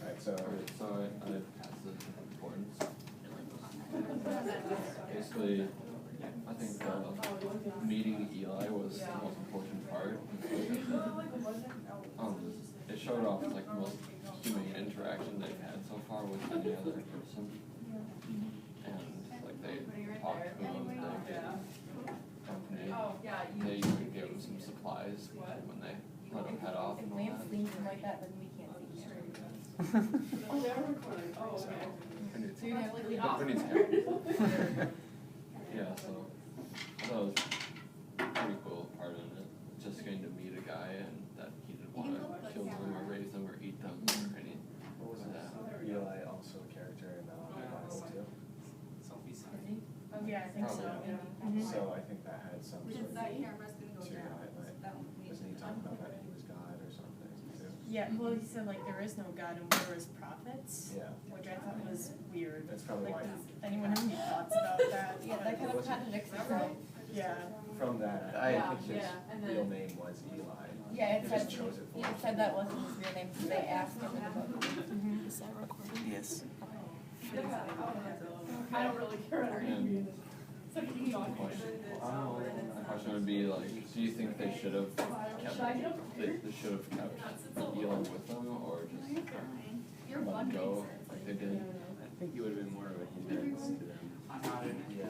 Alright, so I passed the importance. Basically, I think meeting Eli was the most important part. It showed off like the most human interaction they've had so far with any other person. And like they talked to him, they gave company, they even gave him some supplies when they let him head off. If Lance leaves him like that, then we can't see him. So you have like yeah, so that was a pretty cool part in it. Just getting to meet a guy and that he didn't want to kill them or raise them or eat them or anything. what was that? Eli also a character in Bible too? Yeah, I think so. So I think that had some sort of That camera's gonna go to down. it, like, wasn't he talking about that he was God or something too? Yeah, well, he said like there is no God and we're his prophets, Yeah. which I thought was weird. That's probably Like, why. does anyone have any thoughts about that? Yeah, that kind of contradicts itself. Yeah. From that, I think his real name was Eli. Yeah, it They said, just chose it for it him. said that wasn't his real name, so they asked him in the book. Is that recorded? Yes. I don't really care what I mean. The question would be like, do you think they should have kept Eli with them or just let him go like they did? I think he would have been more of a hindrance to them. Yeah.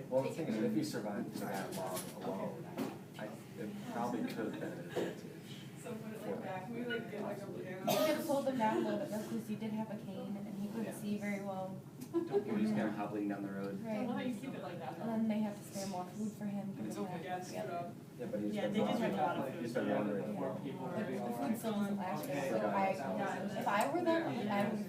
Well, the thing is, if he survived for that long alone, it probably could have been an advantage. He could have pulled them down a little bit, though, because he did have a cane and he couldn't see very well. He was kind of hobbling down the road. Right. And then they have to spare more food for him because of that together. Yeah, but he's Yeah, been they did have a lot of wandering- food. He's been wandering Yeah. alone. The food still doesn't last very so if I were them, I would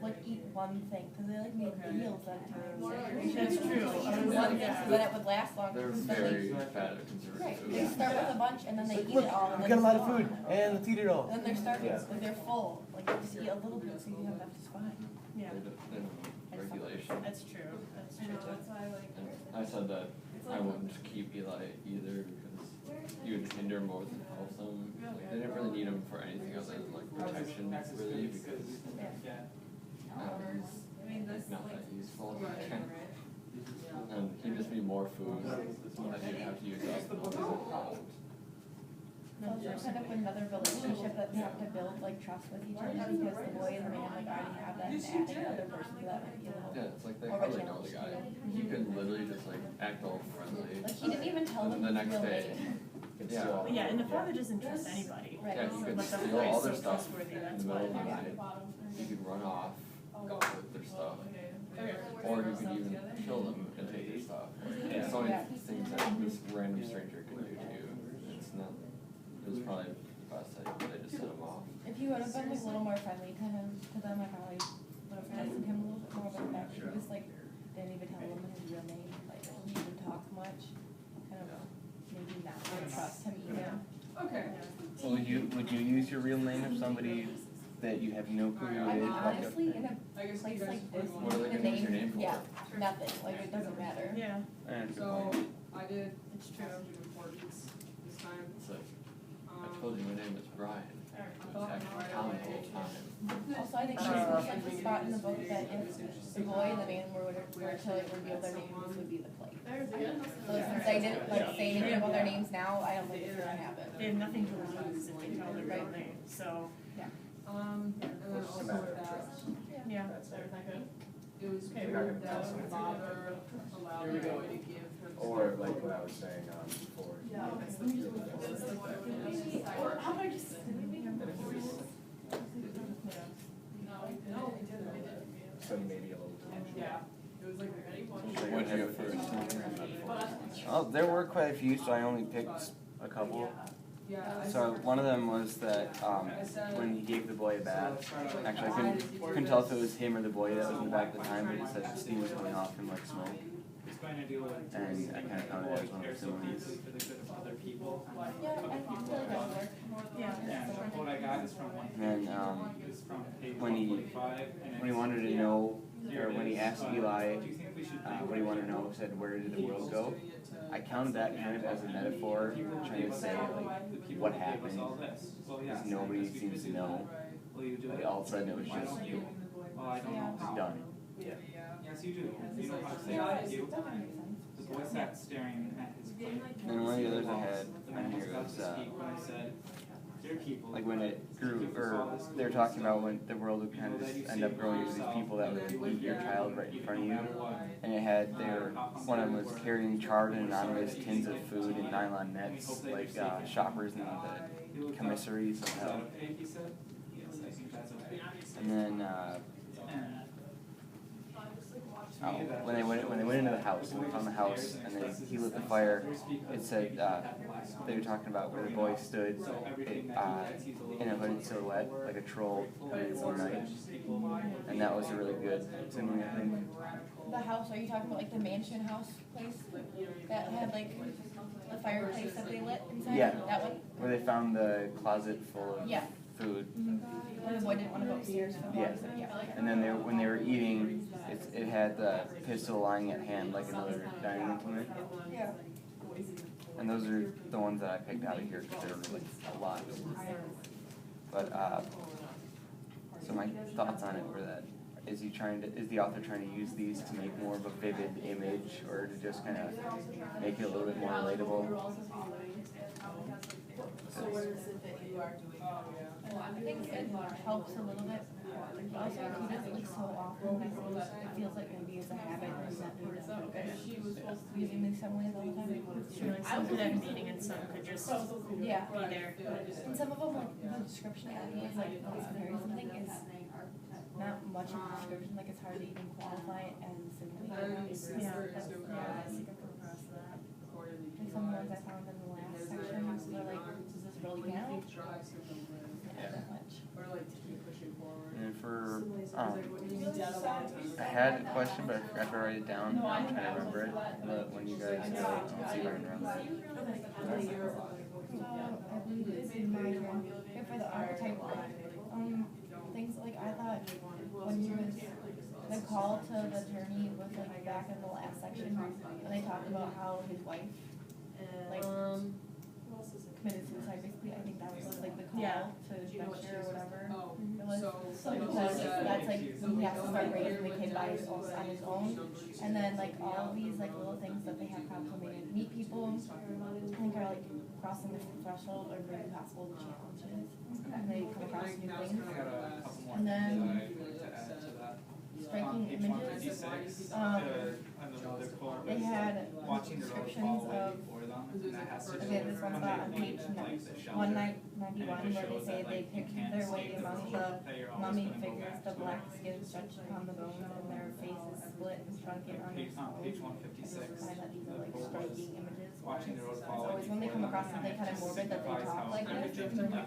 like eat one thing, because they like made meals that time. That's true. One thing so that it would last longer. They're because then very they, bad at conserving right, food. they start with a bunch and then they eat Look, it all. And we've then got a lot of it's food, gone. and let's eat it all. Then they're starving, Yeah. so they're full. Like you just eat a little bit so you have enough to survive. Yeah, They don't know regulation. that's true. That's true. And I said that I wouldn't keep Eli either because he would hinder more than help them. Like, they didn't really need him for anything other than like protection, really, because it's not that useful. And he'd just be more food that you'd have to use up and all these other problems. So they're kind of another relationship that they have to build like trust with each other because the boy and the man like already have that and adding another person to that might be a little. Yeah, it's like they Or hardly a know the guy. challenge. He could literally just like act all friendly. Like he didn't even tell them And then the his next real day, name. Could Yeah. still- But yeah, and the father doesn't trust anybody. Right. yeah, he could But the steal boy all is their so stuff trustworthy, in that's the middle of the why. night. He could run off with their stuff. Or he could even kill them and take their stuff. There's so many things that this random stranger could do to you. It's not, it was probably the best idea, but they just set him off. If you would have been like a little more friendly to them, I probably would have trusted him a little bit more. But that he just like didn't even tell them his real name. Like he didn't talk much. Kind of maybe not would trust him either. Okay. So would you use your real name if somebody that you have no clue who I it mean, is? honestly, in a place like this, What are they the gonna use your name for? yeah, nothing. Like it doesn't matter. Yeah, And So, I did it's true. importance this time. It's like, I told you my name is Brian. It was actually Tom the whole time. Also, I think there's a spot in the book that if the boy and the man were to like reveal their names, this would be the plague. So since they didn't like say anything about their names now, I don't think it's gonna happen. They have nothing to lose if they tell their real name, so, And then It's just a also matter with of that, trust. yeah. That's it. it was Okay, we're not weird gonna tell that the someone. father allowed the boy to give him. Or like what I was saying before. So you may be a little too Yeah, it was like What'd you get first? oh, there were quite a few, so I only picked a couple. Yeah. So one of them was that when he gave the boy a bath, actually I couldn't tell if it was him or the boy that was in the bath at the time, but it said steam was coming off from like smoke. And I kind of found it as one of the similes. Yeah, I think that would work. Yeah. What I got is from one. And then when he wanted to know, or when he asked Eli what do you want to know? Said, where did the world go? I counted that kind of as a metaphor, trying to say like what happened, because nobody seems to know. Like all of a sudden it was just done. Yeah. Yes, you do. You know how to say Yeah, thank you. that would make sense. The boy sat staring at his plate. And one of the others I had The on man was here about was to speak when I said, "Dear people." like when it grew, or they were talking about when the world would kind of just end up growing into these people that would eat your child right in front of you. And it had one of them was carrying charred and anonymous tins of food in nylon nets, like shoppers in the commissaries of hell. He said, "Yes, I think that's okay." And then when they went into the house and they found the house and then he lit the fire, it said they were talking about where the boy stood in a hooded silhouette like a troll coming in the night, and that was a really good singing, I think. The house, are you talking about like the mansion house place that had like the fireplace that they lit inside? Yeah. That one? Where they found the closet full of Yeah. food. Where the boy didn't want to go upstairs for the Yeah. box, yeah. And then when they were eating, it had the pistol lying at hand like another dining implement. Yeah. And those are the ones that I picked out of here because there were like a lot. But so my thoughts on it were that is the author trying to use these to make more of a vivid image, or to just kind of make it a little bit more relatable? I think it helps a little bit. Also, he does it like so often that it feels like maybe it's a habit and that we're using these similes all the time. Sure, like some could have meaning and some could just Yeah. be there. And some of them, like the description afterwards, like let's marry something is not much of a description. Like it's hard to even qualify it as simply. And some ones I found in the last section were like, does this really count? Not that much. Or like to keep pushing forward. And for I had a question, but I forgot to write it down. I'm trying to remember it. But when you guys go, let's see if I can remember it. I believe it's in my here for the archetype. Things like I thought when he was the call to the journey was like back in the last section when they talked about how his wife like committed suicide. Basically, I think that was like the call to adventure or whatever. It was because that's like he has to start raising the kid by on his own, and then like all of these like little things that they have problems when they meet people, I think are like crossing the threshold or very possible the challenges, and they come across new things, and then striking images. They had descriptions of, okay, this one's on page 191 where they say they picked their way among the mummy figures, the black skin stretched upon the bones, and their faces split and shrunken on their skulls. Page I just 156. find that these are like striking images. Watching the road It's fall. always when they come across something kind of morbid that they talk like this.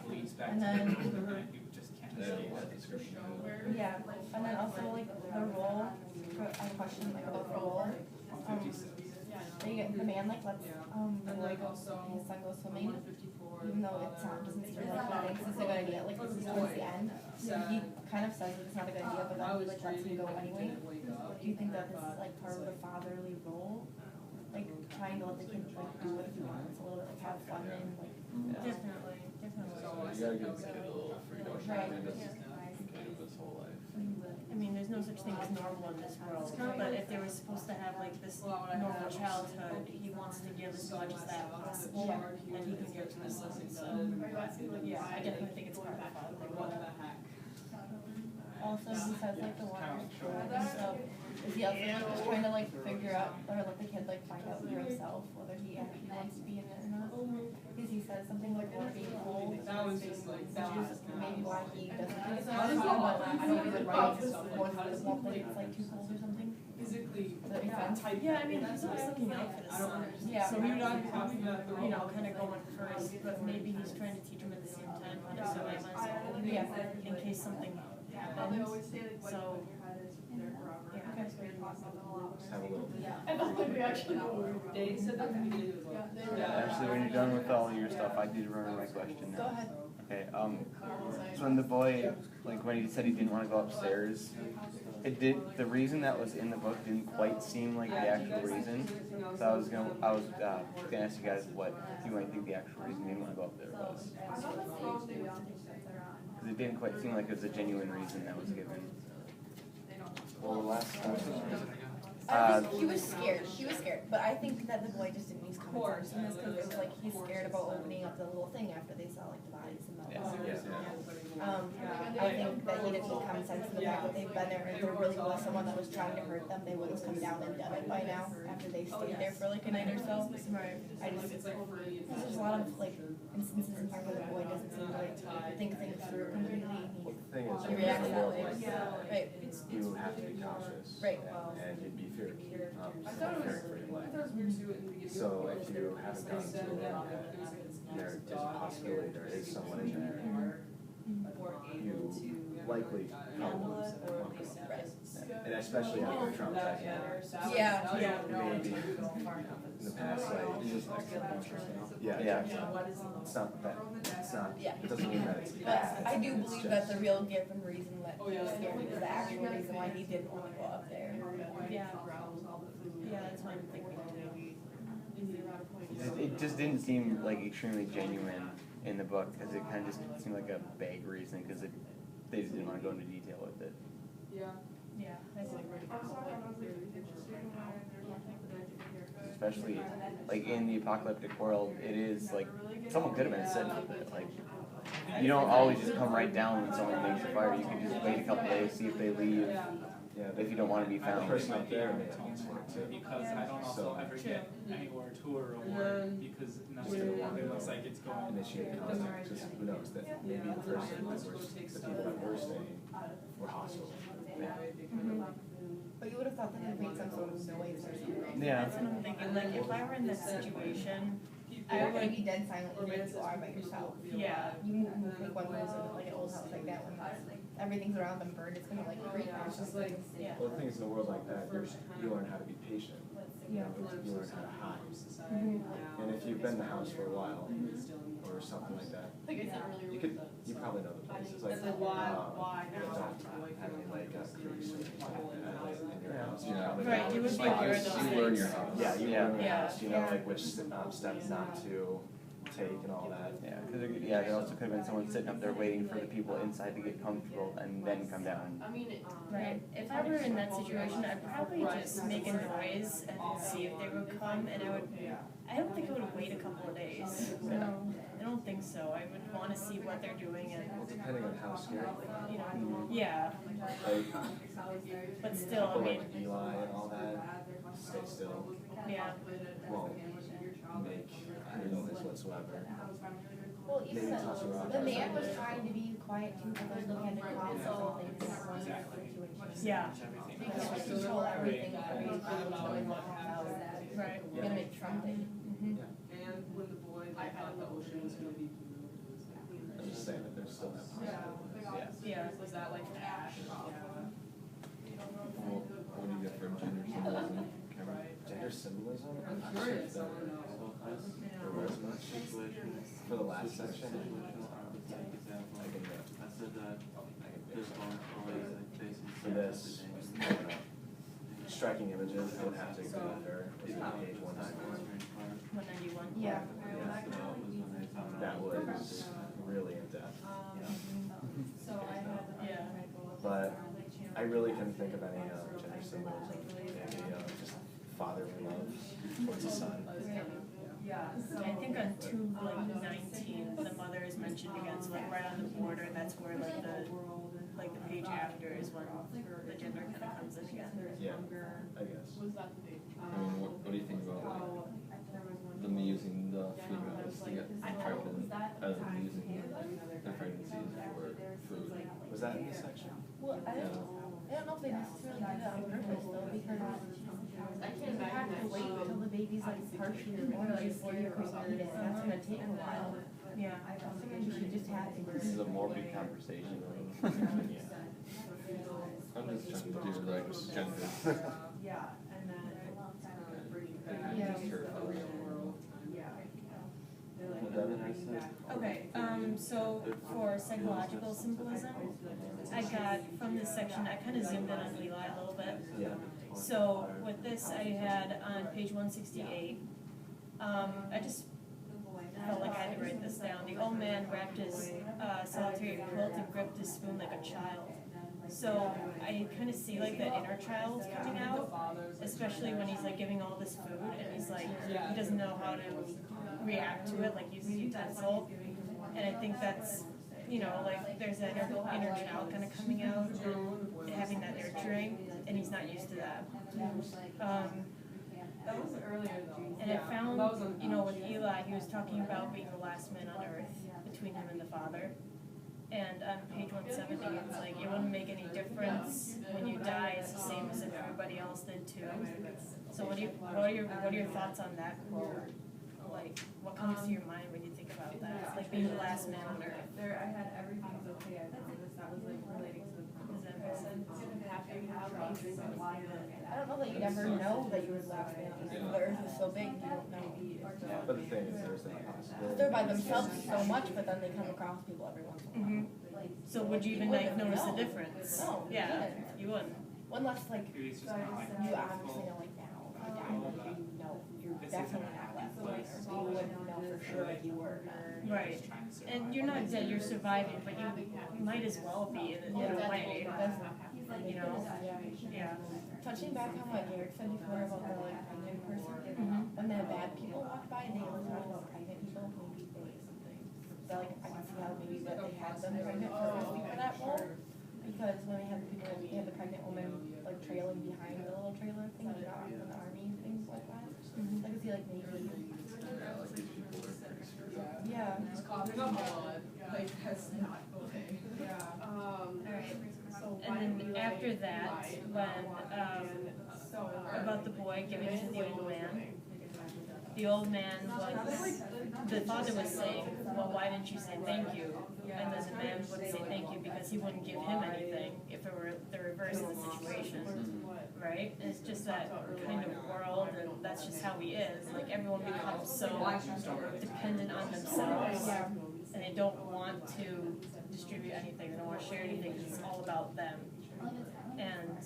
Leads back And to then, you just can't escape that description. yeah, and then also like the role, I question like about the role. The man like lets the boy go, his son go swimming, even though it doesn't seem like he thinks it's a good idea. Like this is towards the end, he kind of says that it's not a good idea, but then he like lets him go anyway. Do you think that this is like part of the fatherly role, like trying to let the kid like do what he wants a little bit, like have fun and like Definitely. You gotta give the kid a little freedom. Right. It doesn't live his whole life. I mean, there's no such thing as normal in this world, but if they were supposed to have like this normal childhood, he wants to give as much as that possible, and he can give to his son, so, yeah, I definitely think it's part of the father. Also, he says like the water is cold and stuff. Is he also like just trying to like figure out or let the kid like find out for himself whether he actually wants to be in it or not? Because he says something like water being cold, which is maybe why he doesn't think it's possible, but I don't really write it won't think it's like too cold or something. Physically. Does that make sense? Yeah, I mean, he's always looking out for the son, Yeah. so maybe you know, kind of going first, but maybe he's trying to teach him at the same time how to survive on his own, Yeah. in case something happens, so. Just have a little. Actually, when you're done with all your stuff, I did remember my question now. Go ahead. Okay, so when the boy, like when he said he didn't want to go upstairs, the reason that was in the book didn't quite seem like the actual reason. So I was gonna ask you guys what you might think the actual reason he didn't want to go up there was. Because it didn't quite seem like it was a genuine reason that was given. Well, the last I think he was scared. He was scared, but I think that the boy just didn't use common sense in this because it was like he's scared about opening up the little thing after they saw like the bodies and the I think that he didn't use common sense in the fact that they've been there, and if there really was someone that was trying to hurt them, they would have come down and done it by now after they stayed there for like a night or so. Right. I just there's a lot of like instances in here where the boy doesn't seem to like think things through completely. Well, the thing is, He in reacts a that world way. like that, Right. you have to be cautious. Right. And you'd be fearing for your life. was weird too in the beginning. So if you haven't gotten to it yet, there's a possibility there is someone in there. You likely probably won't go. And especially after Trump second. Yeah. Maybe in the past, like, yeah. It's not that, it doesn't mean that it's But bad. I do It's believe just- that the real given reason that he was scared was the actual reason why he didn't want to go up there. Yeah. Yeah, that's what I'm thinking too. It just didn't seem like extremely genuine in the book because it kind of just seemed like a vague reason because they just didn't want to go into detail with it. Yeah. Yeah, I see. Especially like in the apocalyptic world, it is like someone could have been sitting with it. Like you don't always just come right down when someone makes a fire. You can just wait a couple days, see if they leave. Yeah, If you don't want to be the found. person up there may talk to it too. Because I don't know if they'll ever get anywhere to a reward because nothing looks like it's going. Initiate contact, because who knows, that maybe the person that was, the people that were staying were hostile. But you would have thought that he'd make some sort of noise or something. Yeah. That's what I'm thinking, like, if I were in that situation, I would maybe dead silent even if you are by yourself. yeah, You make one moves in like an old house like that when everything's around them burned, it's gonna like creep or something. yeah. Well, the thing is, in a world like that, you learn how to be patient. You learn how to hide. And if you've been in the house for a while, or something like that, you probably know the place. It's like, you don't have any like creeks or anything like that in your house. You probably Right, know you would which be aware of steps- those You learn things. your house. Yeah, you learn your Yeah. house, you know, like which steps not to take and all that. Yeah, because there also could have been someone sitting up there waiting for the people inside to get comfortable and then come down. Right, if I were in that situation, I'd probably just make a noise and see if they would come, and I don't think I would wait a couple of days. No, I don't think so. I would want to see what they're doing Well, and, depending on how scary they you know, yeah, are. Like, but still, I people mean, like Eli and all that, stay still, yeah, won't make any noise whatsoever. Well, even Maybe toss a rock. the man was trying to be quiet too, but there's no hand in common, so they didn't want to situation. yeah, You can't control everything for these people to know in the house. right. You're gonna make Trump big. And when the boy, I thought the ocean was gonna be blue. I'm just saying that there's still that possibility. Yeah. Was that like ash? Well, what do you get for gender symbolism? Cameron? Gender symbolism? I'm not sure if there was much for the last section. I can go. For this, I don't know. Striking images, I would have to go under, was it page 191? 191. Yeah. That was really in depth. Yeah. But I really couldn't think of any gender symbolism. Maybe just fatherly love towards a son. I think on 2:19, the mother is mentioned again, so like right on the border, that's where like the page after is when the gender kind of comes in again. Yeah, I guess. I mean, what do you think about like, them using the females to get pregnant, using their pregnancies for food? Was that in this section? Well, I don't know if they necessarily did it on purpose though, because you have to wait until the baby's like partially born before you can eat it, and that's gonna take a while. Yeah. You should just have to. This is a morbid conversation. I I'm just trying to do like gender. Yeah, and then bring it back. Yeah. Just her first. They're Well, Devin, I said. Okay, so for psychological symbolism, I got from this section, I kind of zoomed in on Eli a little bit. Yeah. So with this, I had on page 168, I just felt like I had to write this down. The old man wrapped his solitary quilt and gripped his spoon like a child. So I kind of see like the inner child coming out, especially when he's like giving all this food and he's like, he doesn't know how to react to it, like uses utensil. And I think that's, you know, like there's that inner child kind of coming out and having that nurturing, and he's not used to that. That was earlier though. And I found, you know, with Eli, he was talking about being the last man on earth between him and the Father. And on page 170, it's like, it wouldn't make any difference when you die, it's the same as if everybody else did too. So what are your thoughts on that quote? Like, what comes to your mind when you think about that? Like being the last man on earth. There, I had everything's okay, I promise, that was like relating to the Does that make sense? I don't know that you'd ever know that you were the last man on earth. The earth is so big, you don't know. Yeah, but the thing is, there's that possibility. They're by themselves so much, but then they come across people every once in a while. So would you even like notice the difference? No, you Yeah, wouldn't. you wouldn't. Unless like, Maybe it's just not like. you obviously know like now, if you died, like you know, you're definitely not last man on earth. You wouldn't know for sure if you were or not. Right. And you're not dead, you're surviving, but you might as well be in a way. You know? Yeah. Touching back on what Eric said before about the like pregnant person, when the bad people walk by, they always talk about pregnant people, maybe they something. So like I can see how maybe that they had them pregnant purposely for that role. Because when they had the people, they had the pregnant woman like trailing behind the little trailer thing they got off in the army and things like that. So I could see like maybe. Yeah, like these people are pretty screwed up. Yeah. He's coughing up blood, like that's not okay. Yeah. Alright. So And then after that, when, about the boy giving to the old man was, the father was saying, well, why didn't you say thank you? And then the man wouldn't say thank you because he wouldn't give him anything if it were the reverse of the situation, right? And it's just that kind of world, and that's just how he is. Like everyone becomes so dependent on themselves, and they don't want to distribute anything, they don't want to share anything, it's all about them. And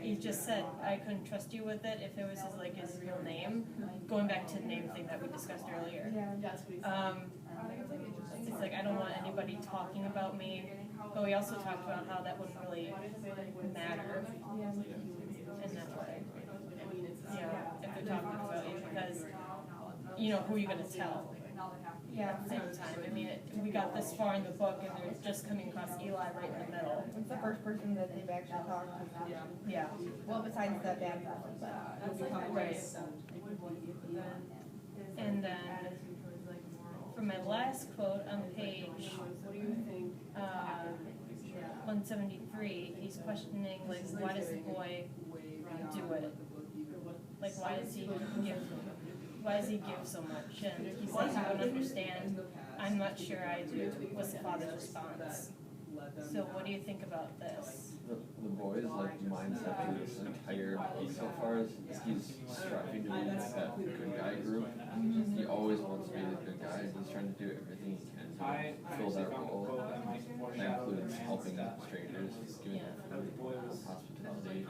he just said, I couldn't trust you with it if it was his real name. Going back to the name thing that we discussed earlier. It's like, I don't want anybody talking about me, but we also talked about how that wouldn't really matter in that way. Yeah, if they're talking about you, because, you know, who are you gonna tell? Yeah, at the same time, I mean, we got this far in the book and they're just coming across Eli right in the middle. It's the first person that they've actually talked to. Yeah. Well, besides that bad person, but. Right. And then, for my last quote on page 173, he's questioning, like, why does the boy do it? Like, why does he give so much? And he says, you don't understand, I'm not sure I do, was the father's response. So what do you think about this? The boy's like mindset through this entire book so far is he's striving to be that good guy group. He always wants to be the good guy, and he's trying to do everything he can to fill that role. That includes helping strangers, giving them food, hospitality.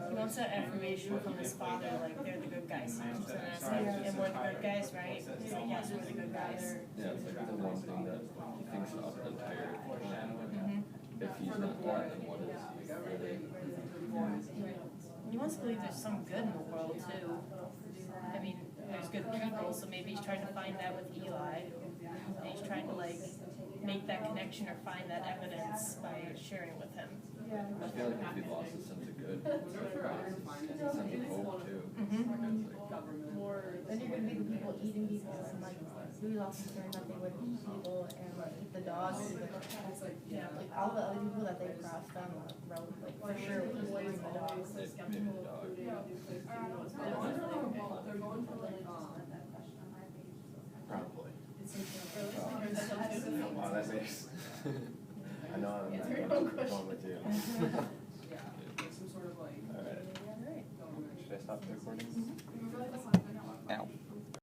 He wants that affirmation from his father, like they're the good guys. And we're the good guys, right? He's like, yes, we're the good guys. Yeah, it's like the one thing that he thinks about the entire time. If he's not that, then what is he really? He wants to believe there's some good in the world too. I mean, there's good people, so maybe he's trying to find that with Eli. And he's trying to like make that connection or find that evidence by sharing with him. I feel like if he lost his sense of good, it's a sense of hope too. Then you're gonna be the people eating people and like we lost concern that they would eat people and like eat the dogs and like all the other people that they crossed on the road, like for sure would just eat the dogs. Maybe the dog. Probably. Wow, that makes. I know I'm Answer not your own going question. with you. Yeah, like some sort of like. Alright. Should I stop the recording? Alright. Ow.